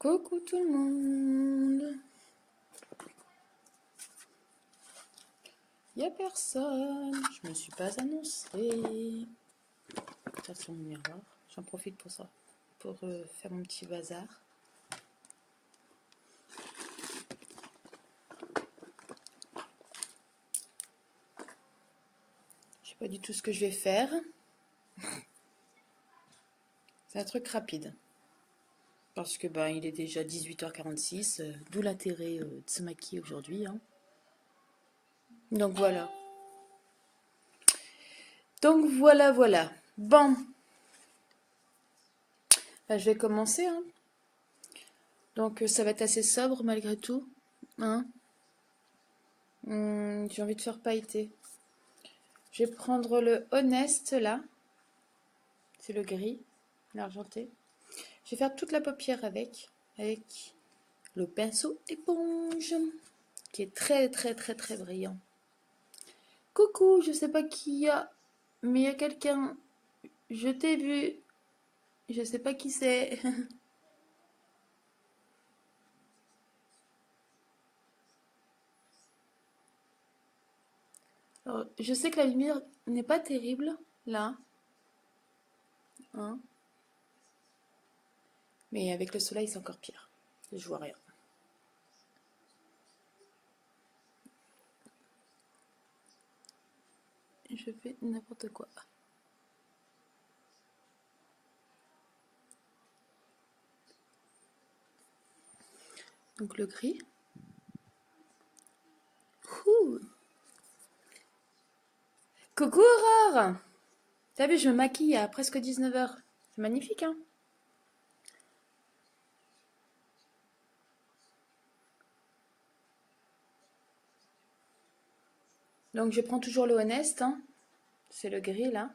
Coucou tout le monde. Y a personne. Je me suis pas annoncée. Ça c'est mon miroir. J'en profite pour ça. Pour faire mon petit bazar. Je sais pas du tout ce que je vais faire. C'est un truc rapide. Parce que il est déjà 18h46. D'où l'intérêt de se maquiller aujourd'hui. Hein. Donc voilà. Voilà. Bon. Là, je vais commencer. Hein. Donc ça va être assez sobre malgré tout. Hein. J'ai envie de faire pailleter. Je vais prendre le Honest là. C'est le gris, l'argenté. Je vais faire toute la paupière avec le pinceau éponge qui est très brillant. Coucou, je sais pas qui y a, mais il y a quelqu'un. Je t'ai vu. Je sais pas qui c'est. Alors, je sais que la lumière n'est pas terrible là, hein. Mais avec le soleil c'est encore pire. Je vois rien. Je fais n'importe quoi. Donc le gris. Ouh. Coucou Aurore. T'as vu, je me maquille à presque 19h. C'est magnifique, hein? Donc je prends toujours le Honest, hein. C'est le gris là.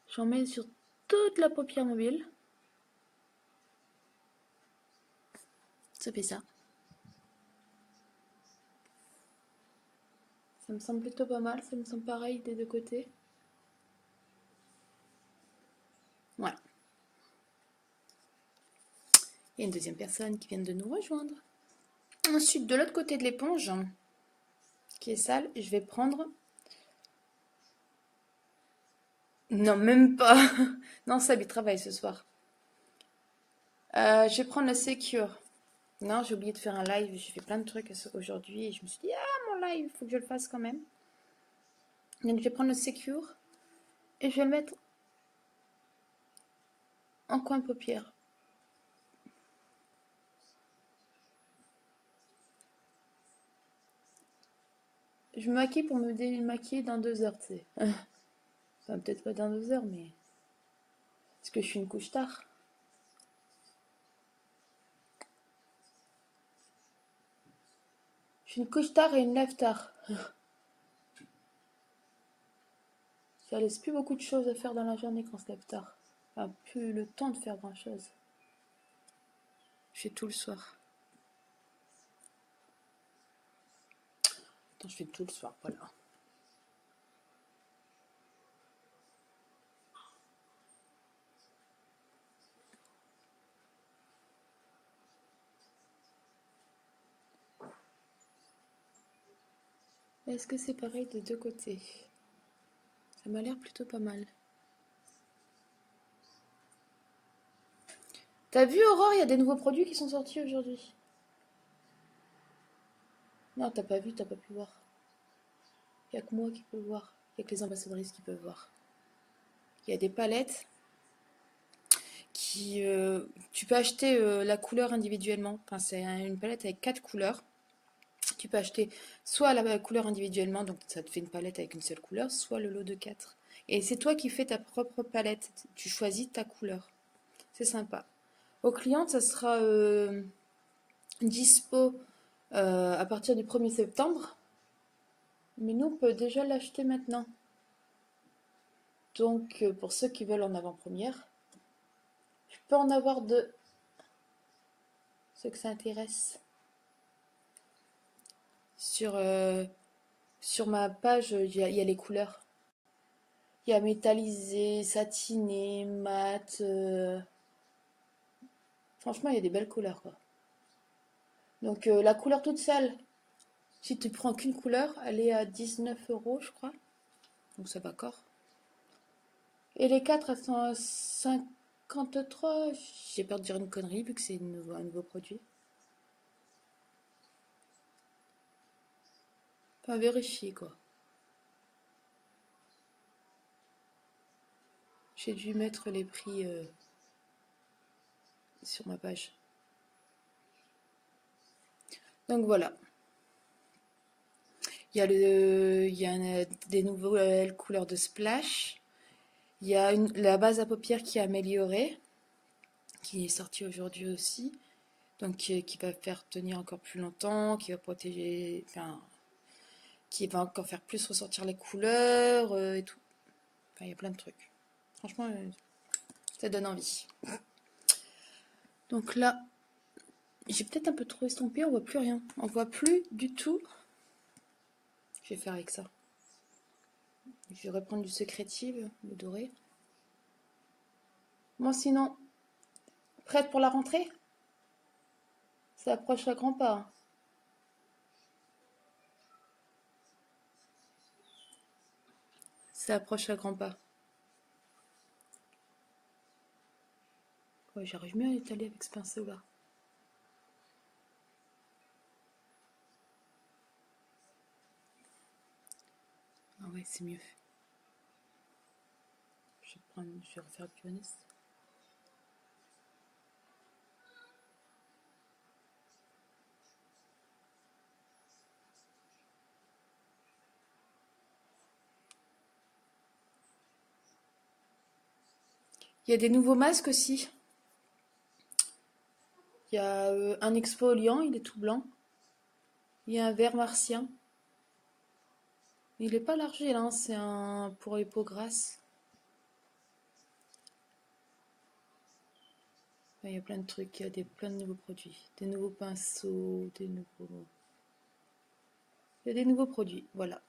J'en mets sur toute la paupière mobile. Ça fait ça. Ça me semble plutôt pas mal. Ça me semble pareil des deux côtés. Ouais. Il y a une deuxième personne qui vient de nous rejoindre. Ensuite, de l'autre côté de l'éponge, qui est sale, je vais prendre... Non, même pas. Non, ça lui travaille ce soir. Je vais prendre le Secure. Non, j'ai oublié de faire un live. J'ai fait plein de trucs aujourd'hui et je me suis dit, ah, mon live, il faut que je le fasse quand même. Donc, je vais prendre le Secure et je vais le mettre en coin paupière. Je me maquille pour me démaquiller dans 2 heures, tu sais. Enfin, peut-être pas dans 2 heures, mais... Parce que je suis une couche tard. Je suis une couche tard et une lève tard. Ça laisse plus beaucoup de choses à faire dans la journée quand on se lève tard. Enfin, plus le temps de faire grand chose. Je fais tout le soir. Attends, je fais tout le soir, voilà. Est-ce que c'est pareil de deux côtés? Ça m'a l'air plutôt pas mal. T'as vu, Aurore, il y a des nouveaux produits qui sont sortis aujourd'hui. Non, t'as pas vu, t'as pas pu voir. Il n'y a que moi qui peux voir. Il n'y a que les ambassadrices qui peuvent voir. Il y a des palettes qui... tu peux acheter la couleur individuellement. Enfin, c'est une palette avec 4 couleurs. Tu peux acheter soit la couleur individuellement, donc ça te fait une palette avec une seule couleur, soit le lot de 4. Et c'est toi qui fais ta propre palette. Tu choisis ta couleur. C'est sympa. Aux clientes, ça sera dispo à partir du 1er septembre. Mais nous, on peut déjà l'acheter maintenant. Donc, pour ceux qui veulent en avant-première, je peux en avoir deux. Ceux que ça intéresse. Sur ma page, il y a les couleurs. Il y a métallisé, satiné, mat. Franchement, il y a des belles couleurs, quoi. Donc, la couleur toute seule, si tu prends qu'une couleur, elle est à 19 € je crois. Donc, ça va encore. Et les quatre, elles sont à 53. J'ai peur de dire une connerie vu que c'est un nouveau produit. Enfin, vérifier, quoi. J'ai dû mettre les prix sur ma page. Donc voilà. Il y a des nouvelles couleurs de splash. Il y a la base à paupières qui est améliorée, qui est sortie aujourd'hui aussi. Donc qui va faire tenir encore plus longtemps, qui va protéger, enfin, qui va encore faire plus ressortir les couleurs et tout. Enfin, il y a plein de trucs. Franchement, ça donne envie. Donc là, j'ai peut-être un peu trop estompé, on voit plus rien. On voit plus du tout. Je vais faire avec ça. Je vais reprendre du Secretive, le doré. Bon, sinon, prête pour la rentrée? Ça approche à grands pas. Ça approche à grands pas. Ouais, j'arrive mieux à étaler avec ce pinceau-là. Ah ouais, c'est mieux. Je vais refaire du Honest. Il y a des nouveaux masques aussi. Il y a un exfoliant, il est tout blanc. Il y a un vert martien. Il est pas l'argile, hein, c'est un pour les peaux grasses. Il y a plein de trucs, il y a plein de nouveaux produits. Des nouveaux pinceaux, des nouveaux... Il y a des nouveaux produits, voilà.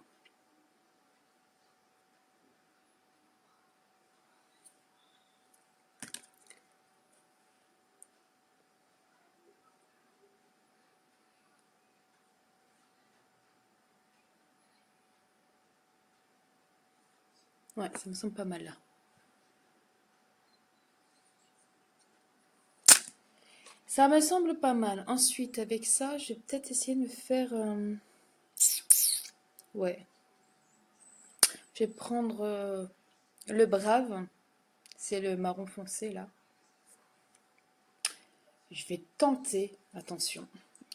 Ouais, ça me semble pas mal là. Ça me semble pas mal. Ensuite, avec ça, je vais peut-être essayer de me faire... Ouais. Je vais prendre le Brave. C'est le marron foncé là. Je vais tenter, attention,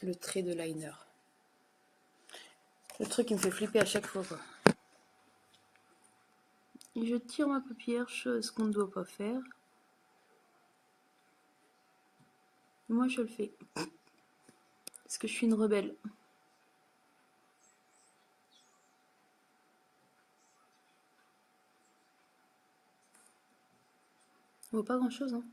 le trait de liner. Le truc qui me fait flipper à chaque fois, quoi. Et je tire ma paupière, chose qu'on ne doit pas faire. Moi, je le fais. Parce que je suis une rebelle. On voit pas grand-chose, hein.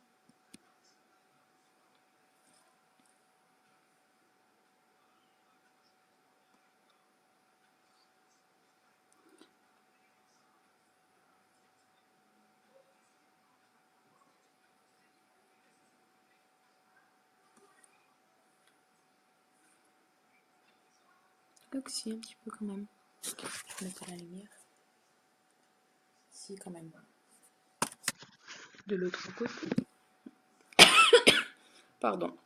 Donc si, un petit peu quand même. Je vais mettre la lumière. Si, quand même. De l'autre côté. Pardon.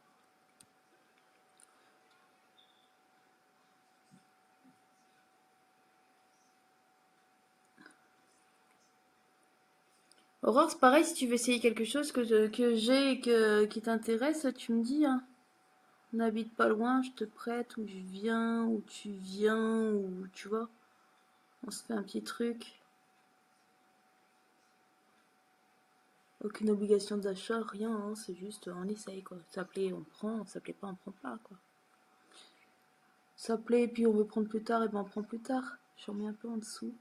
Aurore, c'est pareil, si tu veux essayer quelque chose que j'ai et qui t'intéresse, tu me dis, hein. On n'habite pas loin, je te prête, ou je viens, ou tu viens, ou tu vois. On se fait un petit truc. Aucune obligation d'achat, rien, hein, c'est juste on essaye quoi. Ça plaît, on prend, ça plaît pas, on prend pas quoi. Ça plaît, et puis on veut prendre plus tard, et ben on prend plus tard. Je remets un peu en dessous.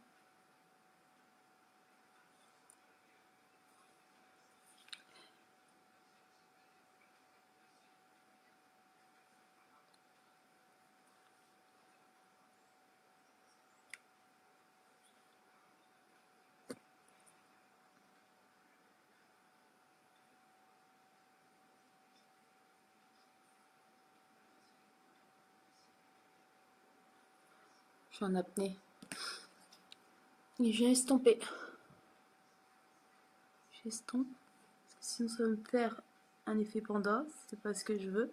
Je suis en apnée. Et j'ai estompé. J'estompe. Sinon ça va me faire un effet panda. C'est pas ce que je veux.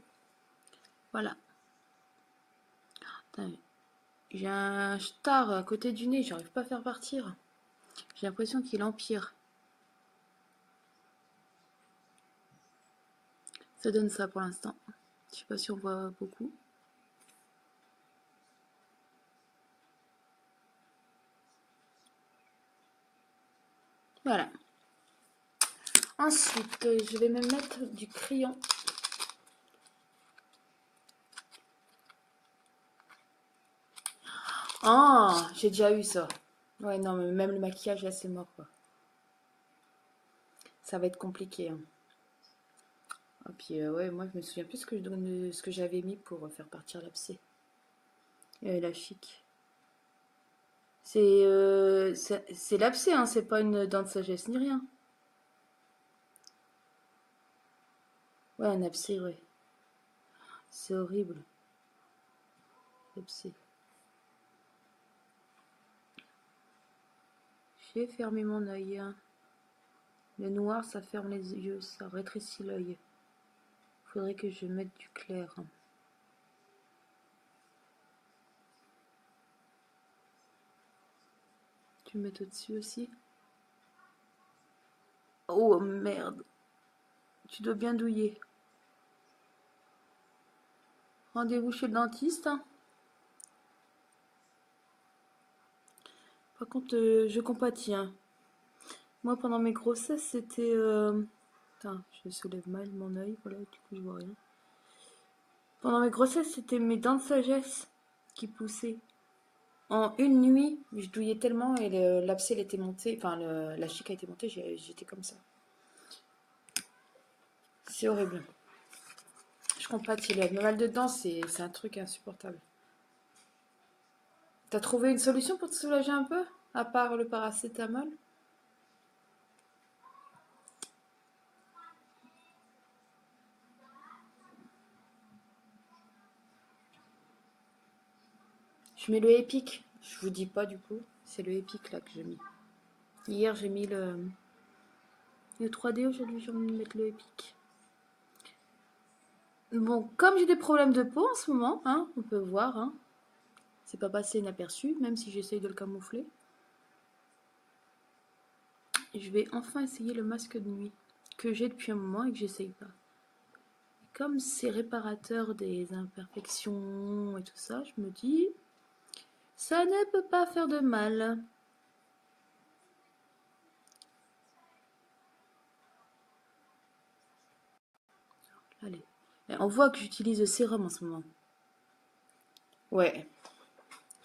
Voilà. J'ai un star à côté du nez. J'arrive pas à faire partir. J'ai l'impression qu'il empire. Ça donne ça pour l'instant. Je sais pas si on voit beaucoup. Voilà. Ensuite, je vais me mettre du crayon. Ah, j'ai déjà eu ça. Ouais, non, mais même le maquillage, là, c'est mort, quoi. Ça va être compliqué. Hein. Et puis, ouais, moi, je me souviens plus ce que j'avais mis pour faire partir l'abcès. La chic. C'est l'abcès, hein, c'est pas une dent de sagesse ni rien. Ouais, un abcès, ouais. C'est horrible. L'abcès. J'ai fermé mon œil. Hein. Le noir, ça ferme les yeux, ça rétrécit l'œil. Faudrait que je mette du clair. Hein. Tu mets au-dessus aussi. Oh merde. Tu dois bien douiller. Rendez-vous chez le dentiste. Hein. Par contre, je compatis. Hein. Moi, pendant mes grossesses, c'était... Putain, je soulève mal mon œil. Voilà, du coup, je vois rien. Pendant mes grossesses, c'était mes dents de sagesse qui poussaient. En une nuit, je douillais tellement et l'abcès était monté, enfin la chic a été montée, j'étais comme ça. C'est horrible. Je compatis, le mal de dents, c'est un truc insupportable. T'as trouvé une solution pour te soulager un peu? À part le paracétamol? Je mets le Epic. Je vous dis pas du coup. C'est le Epic là que j'ai mis. Hier j'ai mis le 3D, aujourd'hui je vais me mettre le Epic. Bon, comme j'ai des problèmes de peau en ce moment, hein, on peut voir, hein, c'est pas passé inaperçu, même si j'essaye de le camoufler. Et je vais enfin essayer le masque de nuit, que j'ai depuis un moment et que j'essaye pas. Comme c'est réparateur des imperfections et tout ça, je me dis, ça ne peut pas faire de mal. Allez. Et on voit que j'utilise le sérum en ce moment. Ouais.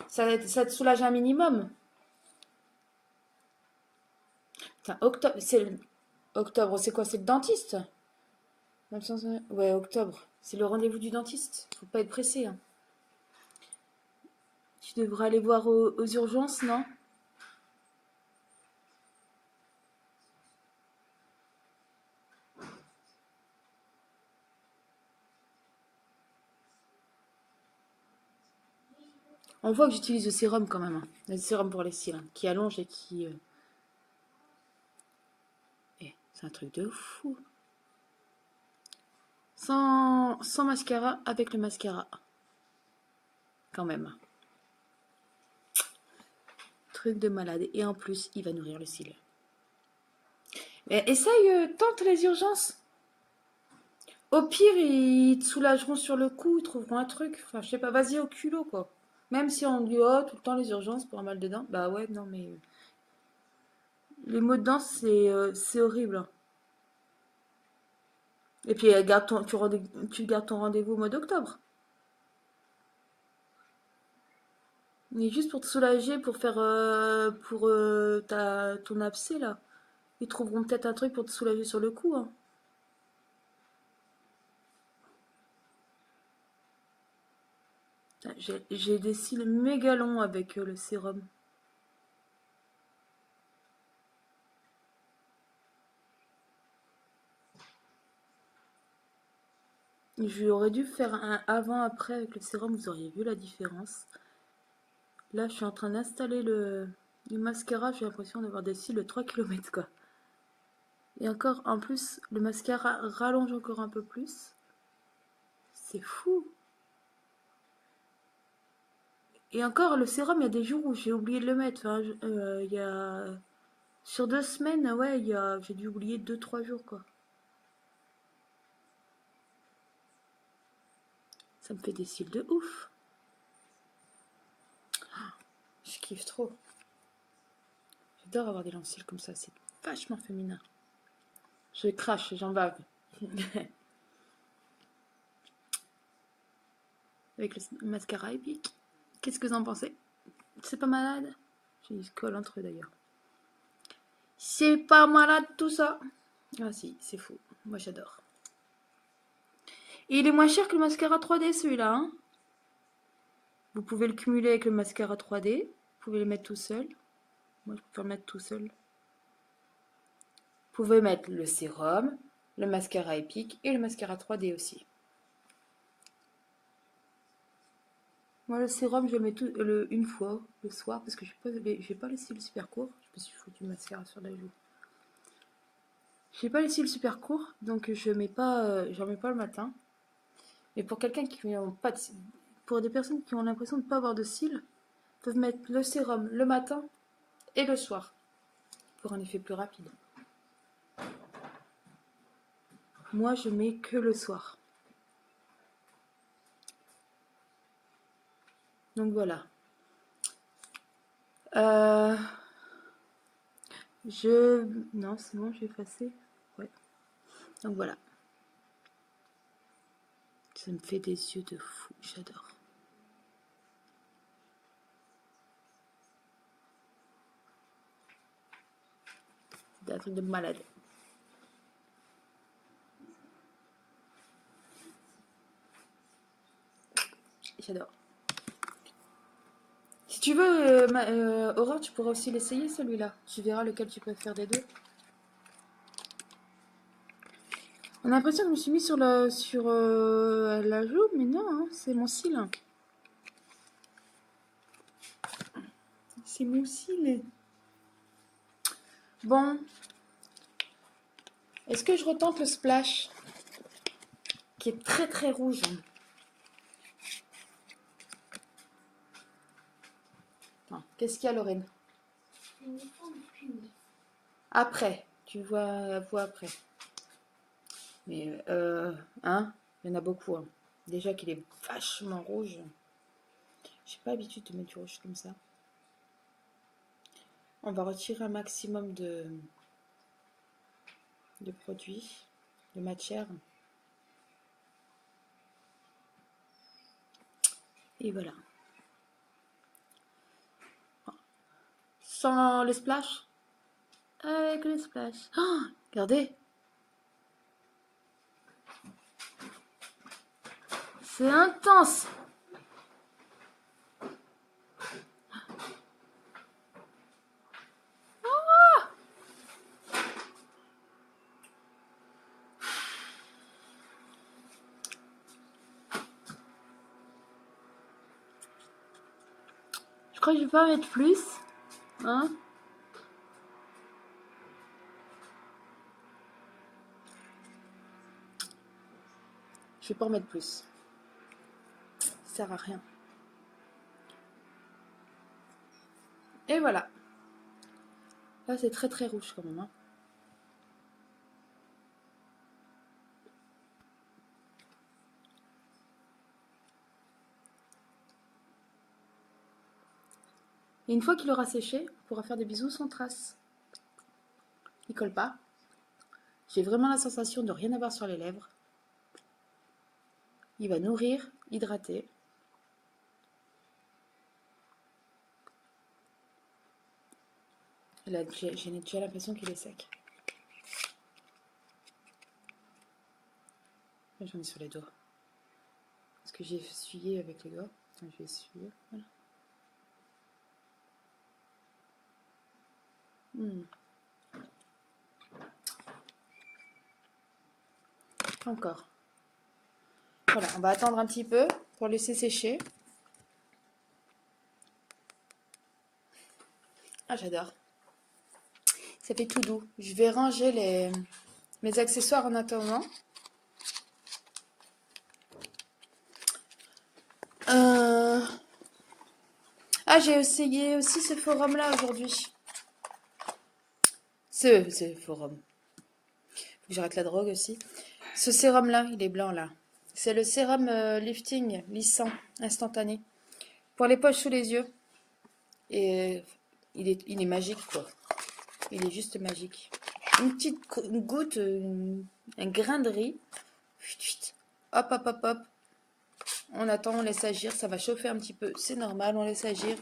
Ça te soulage un minimum. Putain, octobre, c'est quoi? C'est le dentiste? Ouais, octobre. C'est le rendez-vous du dentiste. Faut pas être pressé. Hein. Tu devrais aller voir aux urgences, non? On voit que j'utilise le sérum quand même. Hein. Le sérum pour les cils, hein, qui allonge et qui... c'est un truc de fou. Sans mascara, avec le mascara. Quand même. Truc de malade. Et en plus, il va nourrir le cil. Mais essaye, tente les urgences. Au pire, ils te soulageront sur le coup, ils trouveront un truc. Enfin, je sais pas, vas-y au culot, quoi. Même si on dit, oh, tout le temps les urgences pour un mal de dents. Bah ouais, non, mais... les maux de dents, c'est horrible. Et puis, tu gardes ton rendez-vous au mois d'octobre. Mais juste pour te soulager, pour faire... pour ton abcès, là. Ils trouveront peut-être un truc pour te soulager sur le coup, hein. J'ai des cils méga longs avec le sérum. J'aurais dû faire un avant-après avec le sérum, vous auriez vu la différence. Là, je suis en train d'installer le mascara. J'ai l'impression d'avoir des cils de 3 km, quoi. Et encore, en plus, le mascara rallonge encore un peu plus. C'est fou. Et encore, le sérum, il y a des jours où j'ai oublié de le mettre. Enfin, il y a... Sur 2 semaines, ouais, j'ai dû oublier 2, 3 jours, quoi. Ça me fait des cils de ouf. Je kiffe trop. J'adore avoir des longs cils comme ça. C'est vachement féminin. Je crache, j'en bave. Avec le mascara épique. Qu'est-ce que vous en pensez? C'est pas malade? J'ai se colle entre eux d'ailleurs. C'est pas malade tout ça. Ah si, c'est fou. Moi j'adore. Et il est moins cher que le mascara 3D celui-là. Hein, vous pouvez le cumuler avec le mascara 3D. Vous pouvez le mettre tout seul. Moi je préfère le mettre tout seul. Vous pouvez mettre le sérum, le mascara épique et le mascara 3D aussi. Moi le sérum je le mets une fois le soir parce que j'ai pas les cils super courts. Je me suis foutu le mascara sur la joue. J'ai pas les cils super courts donc j'en mets pas le matin. Mais pour quelqu'un qui n'a pas de cils, pour des personnes qui ont l'impression de ne pas avoir de cils, peuvent mettre le sérum le matin et le soir pour un effet plus rapide. Moi, je mets que le soir. Donc voilà. Non, c'est bon, j'ai effacé. Ouais. Donc voilà. Ça me fait des yeux de fou, j'adore. C'est un truc de malade. J'adore. Si tu veux, Aurore, tu pourras aussi l'essayer celui-là. Tu verras lequel tu préfères des deux. On a l'impression que je me suis mis sur la joue, mais non, hein, c'est mon cil. C'est mon cil. Bon. Est-ce que je retente le splash qui est très très rouge? Qu'est-ce qu'il y a, Lorraine? Après, tu vois après. Mais, hein, il y en a beaucoup. Hein. Déjà qu'il est vachement rouge. J'ai pas l'habitude de mettre du rouge comme ça. On va retirer un maximum de produits, de matière. Et voilà. Sans le splash? Avec le splash. Oh, regardez. C'est intense. Je crois que je vais pas mettre plus. Hein? Je vais pas en mettre plus. Ça sert à rien. Et voilà. Là, c'est très très rouge quand même. Hein. Et une fois qu'il aura séché, on pourra faire des bisous sans trace. Il colle pas. J'ai vraiment la sensation de rien avoir sur les lèvres. Il va nourrir, hydrater. Là, j'ai déjà l'impression qu'il est sec. J'en ai sur les doigts. Parce que j'ai essuyé avec les doigts. Enfin, je vais essuyer. Voilà. Encore. Voilà, on va attendre un petit peu pour laisser sécher. Ah, j'adore. Ça fait tout doux. Je vais ranger mes accessoires en attendant. Euh, Ah, j'ai essayé aussi ce forum-là aujourd'hui. Ce forum. Faut que j'arrête la drogue aussi. Ce sérum-là, il est blanc là. C'est le sérum lifting lissant instantané. Pour les poches sous les yeux. Et il est magique quoi. Il est juste magique. Une petite goutte, un grain de riz. Chut, chut. Hop, hop, hop, hop. On attend, on laisse agir. Ça va chauffer un petit peu. C'est normal, on laisse agir.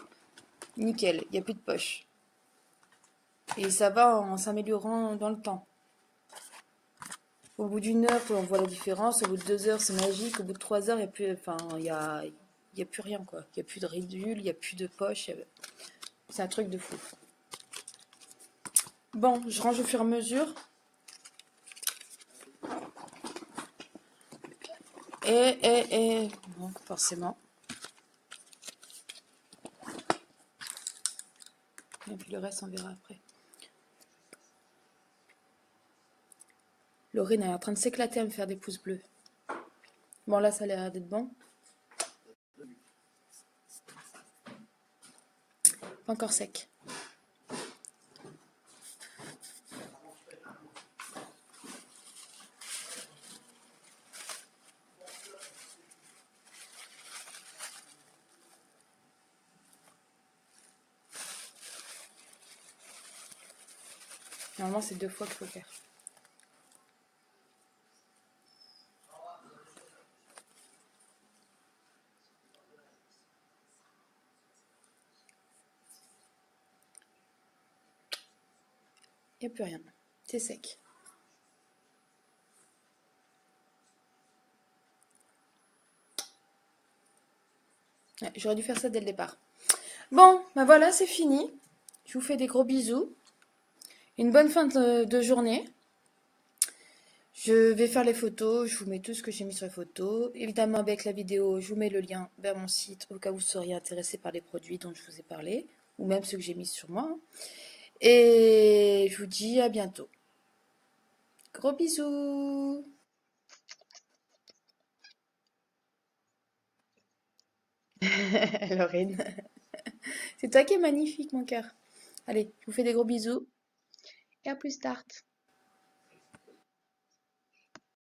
Nickel, il n'y a plus de poche. Et ça va en s'améliorant dans le temps. Au bout d'une heure, on voit la différence. Au bout de 2 heures, c'est magique. Au bout de 3 heures, il n'y a plus, enfin, il y a plus rien, quoi. Il n'y a plus de ridule, il n'y a plus de poche. C'est un truc de fou. Bon, je range au fur et à mesure. Et, bon, forcément. Et puis le reste, on verra après. Laurine est en train de s'éclater à me faire des pouces bleus. Bon, là, ça a l'air d'être bon. Pas encore sec. Normalement, c'est 2 fois qu'il faut faire. Il n'y a plus rien. C'est sec. Ouais, j'aurais dû faire ça dès le départ. Bon, ben voilà, c'est fini. Je vous fais des gros bisous. Une bonne fin de journée. Je vais faire les photos, je vous mets tout ce que j'ai mis sur les photos. Évidemment, avec la vidéo, je vous mets le lien vers mon site au cas où vous seriez intéressé par les produits dont je vous ai parlé, ou même ceux que j'ai mis sur moi. Et je vous dis à bientôt. Gros bisous. Lorraine. C'est toi qui es magnifique, mon cœur. Allez, je vous fais des gros bisous et à plus tard.